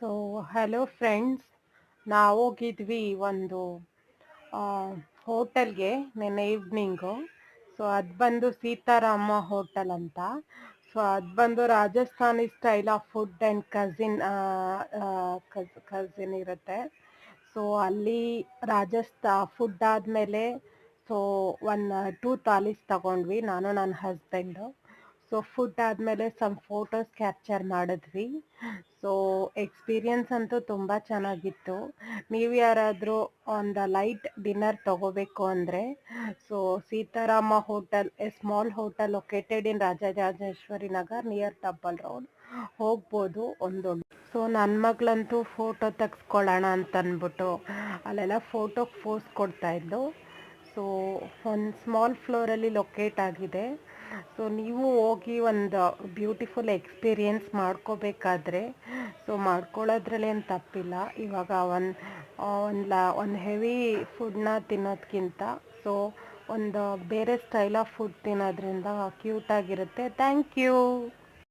So hello friends, ನಾವು ಹೋಗಿದ್ವಿ ಒಂದು ಹೋಟೆಲ್ಗೆ ನಿನ್ನೆ ಈವ್ನಿಂಗು. ಸೊ ಅದು ಬಂದು ಸೀತಾರಾಮ ಹೋಟೆಲ್ ಅಂತ. ಸೊ ಅದು ಬಂದು Rajasthani style of food and cousin ಇರುತ್ತೆ. ಸೊ ಅಲ್ಲಿ ಫುಡ್ ಆದಮೇಲೆ ಸೊ ಟೂ ಥಾಲೀಸ್ ತಗೊಂಡ್ವಿ, ನಾನು ನನ್ನ ಹಸ್ಬೆಂಡು. ಸೊ ಫುಡ್ ಆದಮೇಲೆ ಫೋಟೋಸ್ ಕ್ಯಾಪ್ಚರ್ ಮಾಡಿದ್ವಿ. ಸೊ ಎಕ್ಸ್ಪೀರಿಯನ್ಸ್ ಅಂತೂ ತುಂಬ ಚೆನ್ನಾಗಿತ್ತು. ನೀವು ಯಾರಾದರೂ ಒಂದು ಲೈಟ್ ಡಿನ್ನರ್ ತಗೋಬೇಕು ಅಂದರೆ so Sitarama hotel, a small hotel located in Rajarajeshwari Nagar near double road ಹೋಗ್ಬೋದು. ಸೊ ನನ್ನ ಮಗಳಂತೂ ಫೋಟೋ ತೆಗೆಸ್ಕೊಳ್ಳೋಣ ಅಂತ ಅಂದ್ಬಿಟ್ಟು ಅಲ್ಲೆಲ್ಲ ಫೋಟೋಗೆ ಫೋಸ್ ಕೊಡ್ತಾಯಿದ್ಲು. ಸೊ ಒಂದು ಸ್ಮಾಲ್ ಫ್ಲೋರಲ್ಲಿ ಲೊಕೇಟ್ ಆಗಿದೆ. ಸೊ ನೀವು ಹೋಗಿ ಒಂದು ಬ್ಯೂಟಿಫುಲ್ ಎಕ್ಸ್ಪೀರಿಯೆನ್ಸ್ ಮಾಡ್ಕೋಬೇಕಾದ್ರೆ ಸೊ ಮಾಡ್ಕೊಳ್ಳೋದ್ರಲ್ಲಿ ಏನು ತಪ್ಪಿಲ್ಲ. ಇವಾಗ ಒಂದು ಹೆವಿ ಫುಡ್ನ ತಿನ್ನೋದಕ್ಕಿಂತ ಸೊ ಒಂದು ಬೇರೆ ಸ್ಟೈಲ್ ಆಫ್ ಫುಡ್ ತಿನ್ನೋದ್ರಿಂದ ಕ್ಯೂಟಾಗಿರುತ್ತೆ. Thank you.